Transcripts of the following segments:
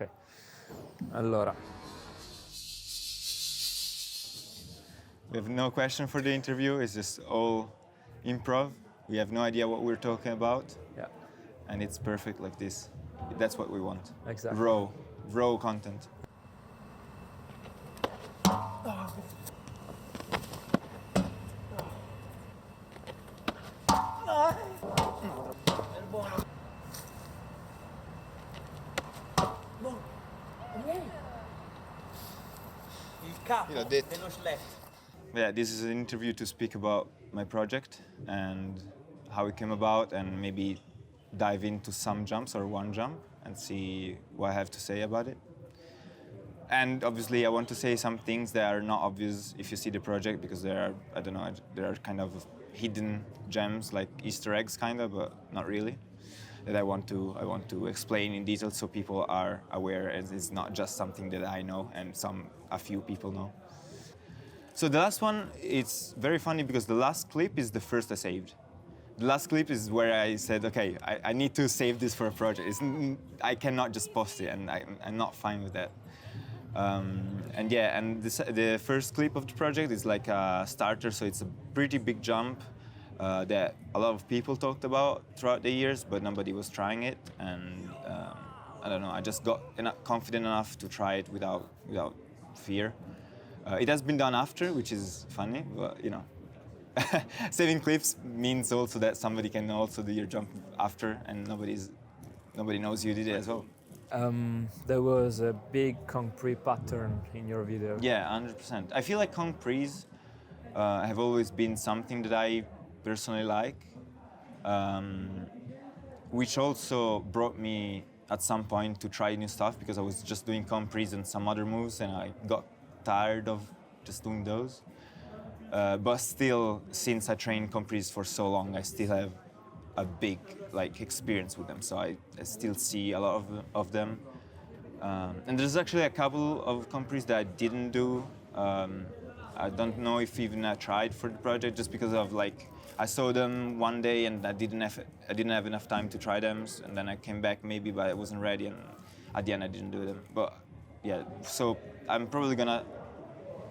Ok. Allora, We have no question for the interview. It's just all improv. We have no idea what we're talking about, yeah, and it's perfect like this. That's what we want. exactly. Raw content. Il capo dello schlepp. Yeah, this is an interview to speak about my project and how it came about, and maybe dive into some jumps or one jump and see what I have to say about it. And obviously I want to say some things that are not obvious if you see the project, because there are, I don't know, there are kind of hidden gems, like Easter eggs kind of, but not really, that I want to explain in detail so people are aware, as it's not just something that I know and a few people know. So the last one, it's very funny because the last clip is the first I saved. The last clip is where I said, okay, I need to save this for a project. I cannot just post it, and I'm not fine with that. And yeah, and the first clip of the project is like a starter, so it's a pretty big jump that a lot of people talked about throughout the years, but nobody was trying it. And I don't know, I just got confident enough to try it without fear. It has been done after, which is funny, but you know. Saving clips means also that somebody can also do your jump after, and nobody knows you did it as well. There was a big concrete pattern in your video. Yeah, 100%. I feel like concretes have always been something that I personally like, which also brought me at some point to try new stuff, because I was just doing concretes and some other moves, and I got tired of just doing those. But still, since I trained concretes for so long, I still have a big experience with them. So I still see a lot of them. And there's actually a couple of concretes that I didn't do. I don't know if even I tried for the project, just because of I saw them one day and I didn't have enough time to try them, and then I came back maybe, but I wasn't ready, and at the end I didn't do them. But yeah, so I'm probably gonna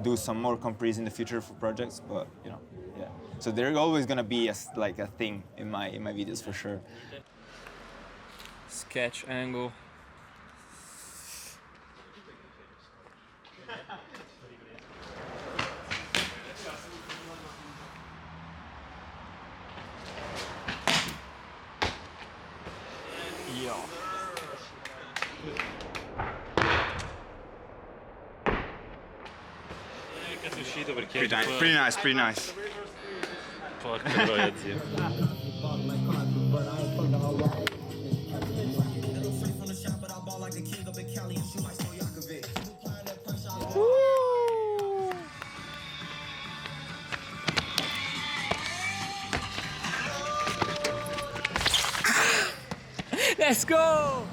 do some more compres in the future for projects, but you know, yeah. So there's always gonna be a thing in my videos for sure. Sketch angle. Yeah. È uscito perché Pretty nice. Porca troia, zio. Let's go!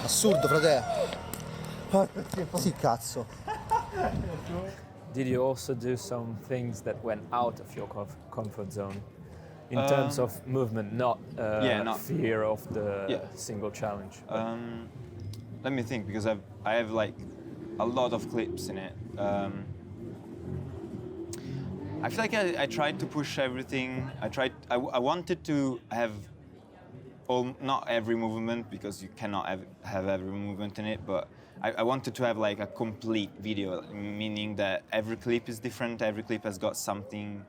Assurdo, frate. Sì, cazzo. Did you also do some things that went out of your comfort zone? In terms of movement, not fear of the single challenge. Let me think, because I have a lot of clips in it. I feel like I tried to push everything. I wanted to have not every movement, because you cannot have every movement in it, but I wanted to have a complete video, meaning that every clip is different, every clip has got something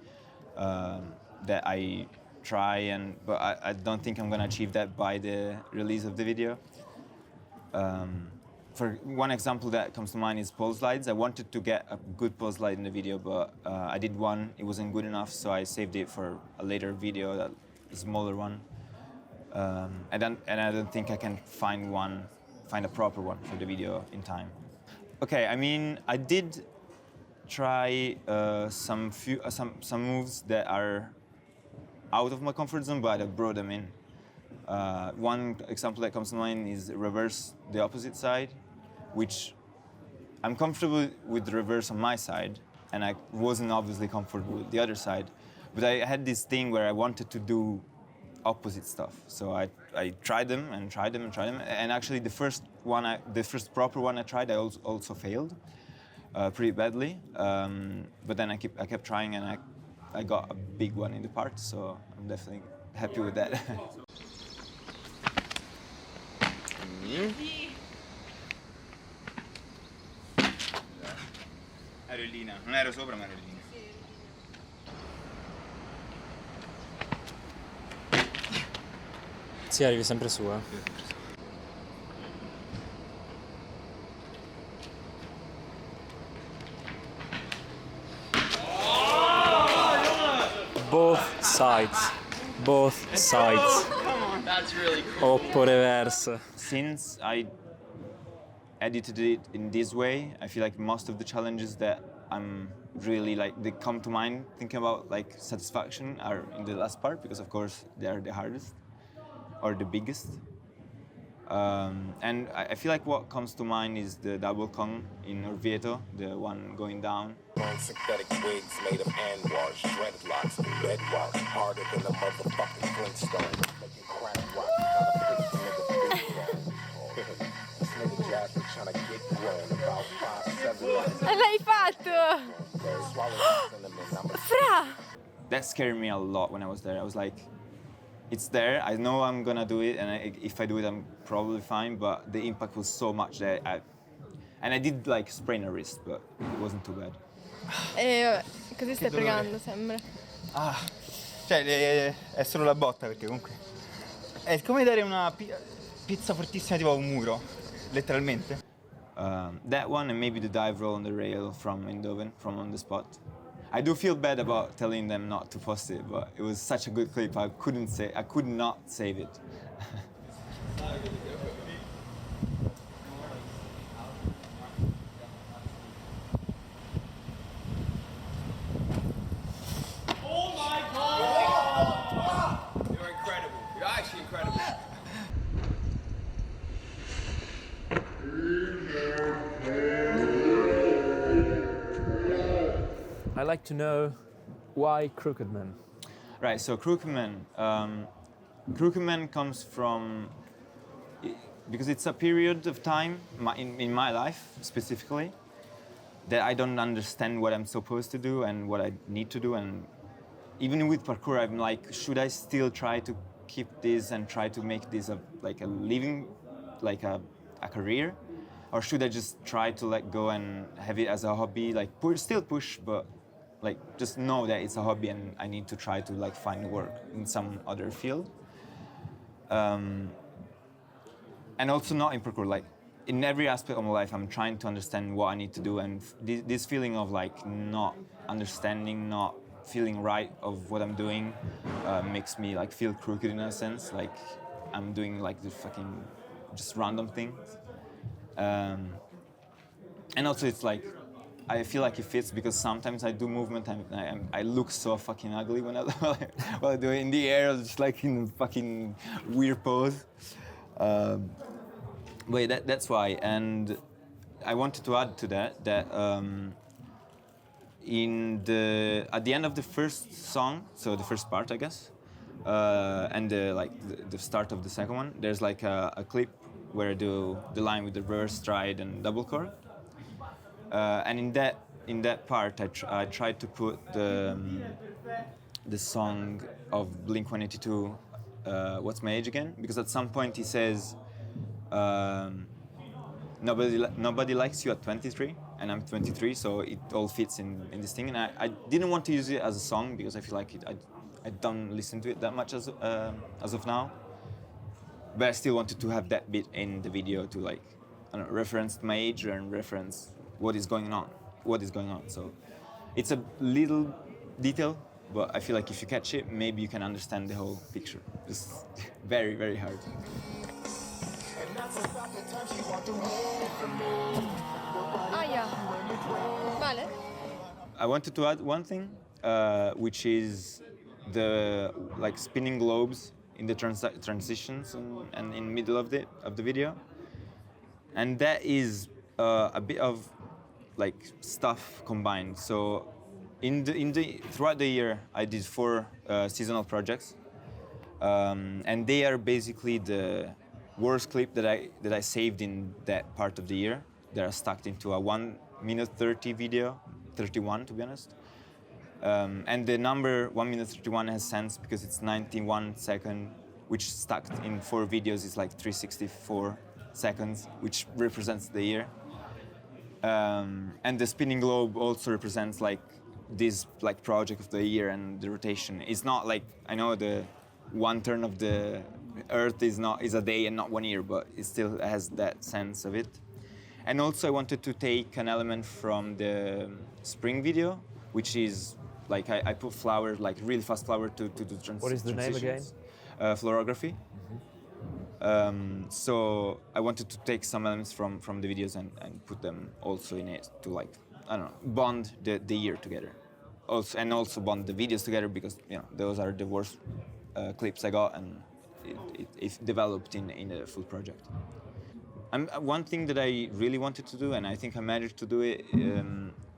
that I try, but I don't think I'm gonna achieve that by the release of the video. For one example that comes to mind is pole slides. I wanted to get a good pole slide in the video, but I did one, it wasn't good enough, so I saved it for a later video, a smaller one. And I don't think I can find a proper one for the video in time. Okay, I mean, I did try some moves that are out of my comfort zone, but I brought them in. One example that comes to mind is reverse the opposite side, which I'm comfortable with the reverse on my side, and I wasn't obviously comfortable with the other side. But I had this thing where I wanted to do opposite stuff. So I tried them and tried them and tried them. And actually the first proper one I tried, I also failed pretty badly. But then I kept trying, and I got a big one in the part, so I'm definitely happy with that. Aerolina, non ero sopra ma aerolina. Sì, arrivi sempre su, Both sides. That's really cool. Oppure verso. Since I edited it in this way, I feel like most of the challenges that I'm really they come to mind thinking about satisfaction are in the last part, because of course they are the hardest or the biggest. And I feel like what comes to mind is the double Kong in Orvieto, the one going down. Synthetic wigs made of anwar, shredded locks, red rocks, harder than a motherfucking Flintstone. Make you crack rock, this nigga Jasper tryna get grown about 5'7". L'hai fatto! Fra! That scared me a lot when I was there. I was like, it's there, I know I'm gonna do it, and if I do it, I'm probably fine, but the impact was so much that I did sprain a wrist, but it wasn't too bad. Vabbè, così stai pregando, sembra. Cioè, è solo la botta, perché comunque è come dare una pizza fortissima tipo a un muro, letteralmente. That one, and maybe the dive roll on the rail from Eindhoven, from on the spot. I do feel bad about telling them not to post it, but it was such a good clip. I could not save it. Oh my God! You're incredible. You're actually incredible. I'd like to know why Crooked Man? Right, so Crooked Man comes from, because it's a period of time in my life specifically that I don't understand what I'm supposed to do and what I need to do. And even with parkour, I'm like, should I still try to keep this and try to make this a living, a career? Or should I just try to let go and have it as a hobby, still push, but just know that it's a hobby and I need to try to find work in some other field. And also not in parkour, in every aspect of my life, I'm trying to understand what I need to do, and this feeling of not understanding, not feeling right of what I'm doing makes me feel crooked in a sense, I'm doing the fucking just random things. And also it's I feel like it fits because sometimes I do movement and I look so fucking ugly when I do it in the air, just in a fucking weird pose. But that's why. And I wanted to add to that at the end of the first song, so the first part, I guess, and the start of the second one, there's a clip where I do the line with the reverse stride and double core. And in that part, I tried to put the song of Blink-182, What's My Age Again? Because at some point he says, nobody likes you at 23, and I'm 23, so it all fits in this thing. And I didn't want to use it as a song because I feel like I don't listen to it that much as of now. But I still wanted to have that bit in the video to reference my age and reference what is going on. So it's a little detail, but I feel like if you catch it, maybe you can understand the whole picture. It's very, very hard. Aia. Vale? I wanted to add one thing, which is the like spinning globes in the transitions and in middle of the video, and that is a bit of like stuff combined. So throughout the year, I did 4 seasonal projects, and they are basically the worst clip that I saved in that part of the year. They are stuck into a 1 minute 30 video, 31 to be honest. And the number 1 minute 31 has sense because it's 91 seconds, which stuck in 4 videos is like 364 seconds, which represents the year. And the spinning globe also represents like this like project of the year and the rotation. It's not like, I know the one turn of the Earth is a day and not 1 year, but it still has that sense of it. And also I wanted to take an element from the spring video, which is like I put flower, like really fast flower to do transitions. What is the name again? Fluorography. So I wanted to take some elements from the videos and put them also in it to like, I don't know, bond the year together. Also bond the videos together because, you know, those are the worst clips I got, and it developed in the full project. One thing that I really wanted to do, and I think I managed to do it,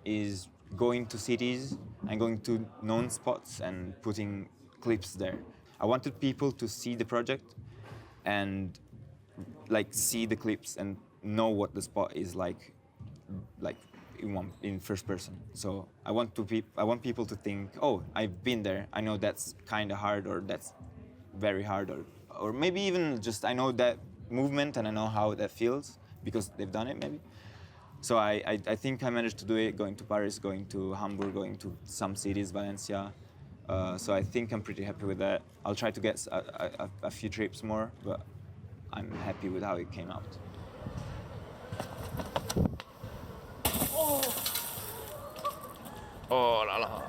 is going to cities and going to known spots and putting clips there. I wanted people to see the project and like see the clips and know what the spot is like in first person. So I want people to think, oh, I've been there. I know that's kind of hard, or that's very hard, or maybe even just I know that movement and I know how that feels because they've done it maybe. So I think I managed to do it, going to Paris, going to Hamburg, going to some cities, Valencia. So I think I'm pretty happy with that. I'll try to get a few trips more, but I'm happy with how it came out. Oh là là.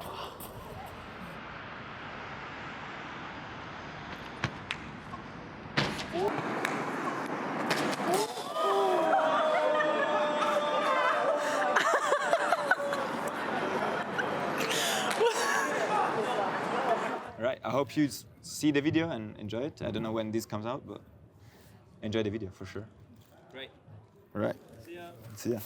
Right, I hope you see the video and enjoy it. I don't know when this comes out, but enjoy the video for sure. Great. All right. See ya. See ya.